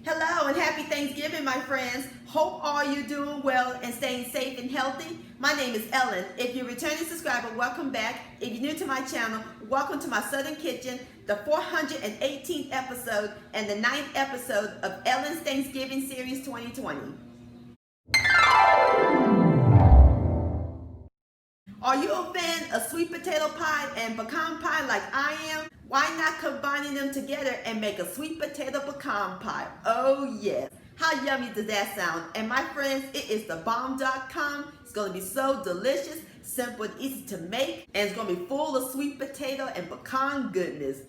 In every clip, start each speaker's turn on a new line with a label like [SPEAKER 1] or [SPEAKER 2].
[SPEAKER 1] Hello and happy Thanksgiving, my friends. Hope all you're doing well and staying safe and healthy. My name is Ellen. If you're a returning subscriber, welcome back. If you're new to my channel, welcome to my Southern Kitchen, the 418th episode and the 9th episode of Ellen's Thanksgiving Series 2020. Are you a fan of sweet potato pie and pecan pie like I am? Why not combining them together and make a sweet potato pecan pie? Oh yes. How yummy does that sound? And my friends, it is thebomb.com. It's going to be so delicious, simple and easy to make, and it's going to be full of sweet potato and pecan goodness.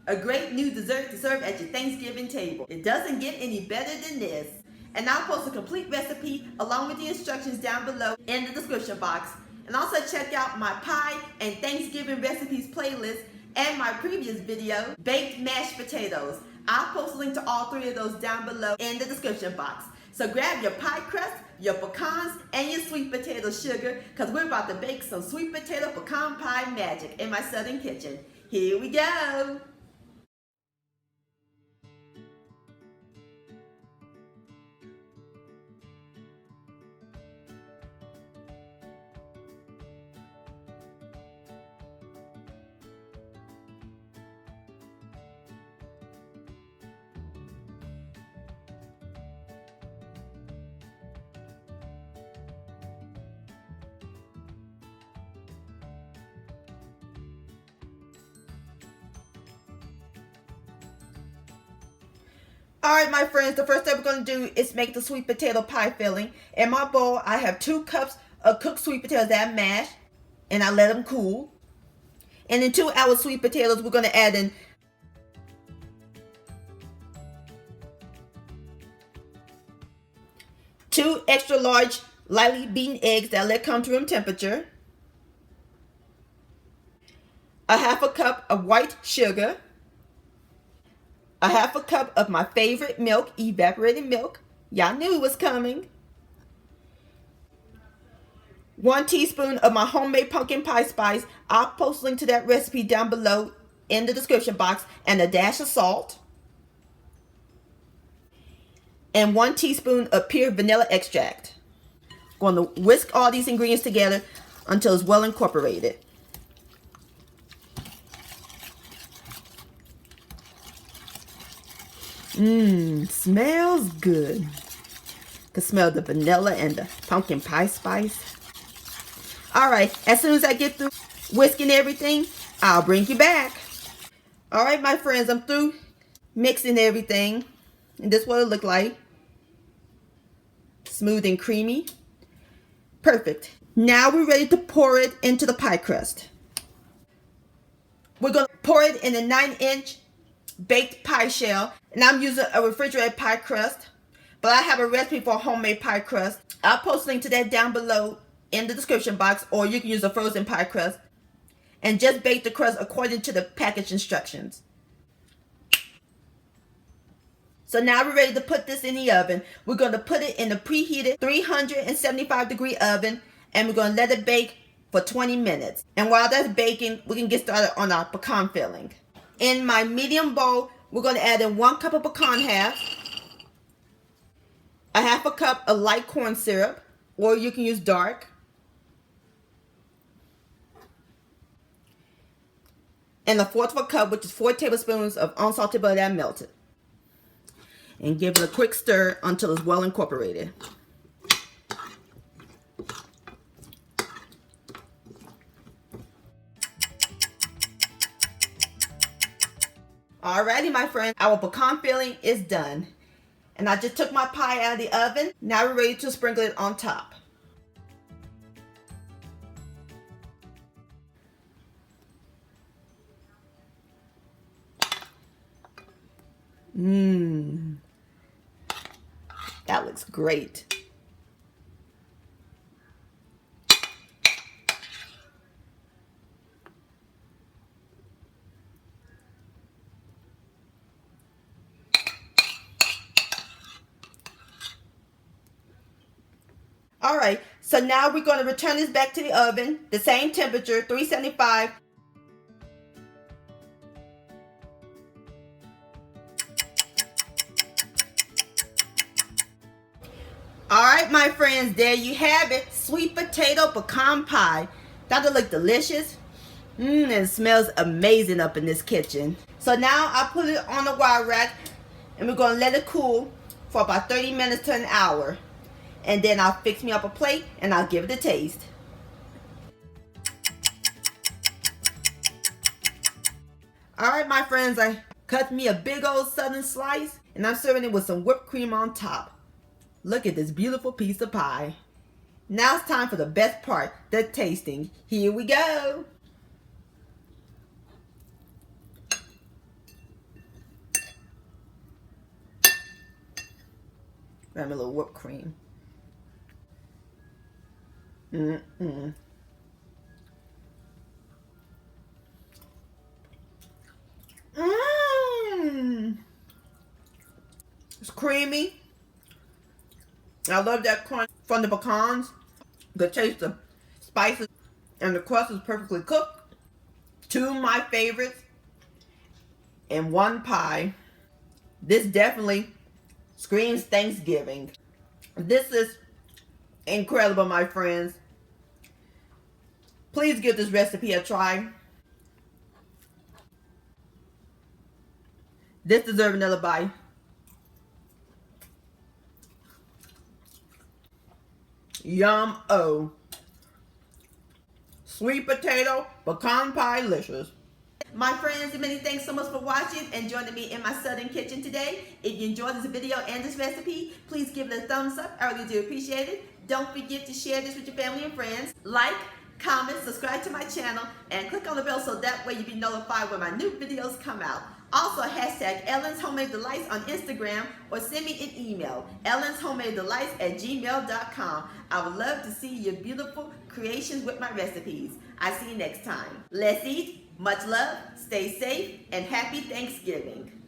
[SPEAKER 1] A great new dessert to serve at your Thanksgiving table. It doesn't get any better than this. And I'll post a complete recipe along with the instructions down below in the description box. And also check out my pie and Thanksgiving recipes playlist and my previous video, Baked Mashed Potatoes. I'll post a link to all three of those down below in the description box. So grab your pie crust, your pecans, and your sweet potato sugar, because we're about to bake some sweet potato pecan pie magic in my Southern kitchen. Here we go! Alright my friends, the first step we're going to do is make the sweet potato pie filling. In my bowl I have 2 cups of cooked sweet potatoes that I mashed and I let them cool. And in 2 hour sweet potatoes we're going to add in 2 extra large lightly beaten eggs that I let come to room temperature. A half a cup of white sugar. A half a cup of my favorite milk, evaporated milk. Y'all knew it was coming. 1 teaspoon of my homemade pumpkin pie spice. I'll post a link to that recipe down below in the description box. And a dash of salt. And 1 teaspoon of pure vanilla extract. I'm going to whisk all these ingredients together until it's well incorporated. Smells good. Can smell the vanilla and the pumpkin pie spice. Alright, as soon as I get through whisking everything, I'll bring you back. Alright, my friends, I'm through mixing everything. And this is what it looked like. Smooth and creamy. Perfect. Now we're ready to pour it into the pie crust. We're going to pour it in a 9-inch baked pie shell, and I'm using a refrigerated pie crust, but I have a recipe for a homemade pie crust. I'll post a link to that down below in the description box, or you can use a frozen pie crust and just bake the crust according to the package instructions. So now we're ready to put this in the oven. We're going to put it in a preheated 375 degree oven, and we're going to let it bake for 20 minutes. And while that's baking, we can get started on our pecan filling. In my medium bowl, we're going to add in 1 cup of pecan half, a half a cup of light corn syrup, or you can use dark, and 1/4 of a cup, which is 4 tablespoons of unsalted butter that I melted. And give it a quick stir until it's well incorporated. Alrighty, my friends, our pecan filling is done. And I just took my pie out of the oven. Now we're ready to sprinkle it on top. That looks great. Alright, so now we're going to return this back to the oven, the same temperature, 375. All right, my friends, there you have it. Sweet potato pecan pie. Doesn't it look delicious? And it smells amazing up in this kitchen. So now I put it on the wire rack and we're going to let it cool for about 30 minutes to an hour. And then I'll fix me up a plate and I'll give it a taste. All right, my friends, I cut me a big old southern slice and I'm serving it with some whipped cream on top. Look at this beautiful piece of pie. Now it's time for the best part, the tasting. Here we go. Grab a little whipped cream. Mmm. Mmm. It's creamy. I love that crunch from the pecans. The taste of spices and the crust is perfectly cooked. Two of my favorites and one pie. This definitely screams Thanksgiving. This is incredible, my friends. Please give this recipe a try. This deserves another bite. Yum-o. Sweet potato pecan pie licious. My friends, many thanks so much for watching and joining me in my southern kitchen today. If you enjoyed this video and this recipe, please give it a thumbs up. I really do appreciate it. Don't forget to share this with your family and friends. Like, comment, subscribe to my channel, and click on the bell so that way you'll be notified when my new videos come out. Also, hashtag Ellen's Homemade Delights on Instagram or send me an email, ellenshomemadeDelights@gmail.com. I would love to see your beautiful creations with my recipes. I see you next time. Let's eat. Much love, stay safe, and happy Thanksgiving.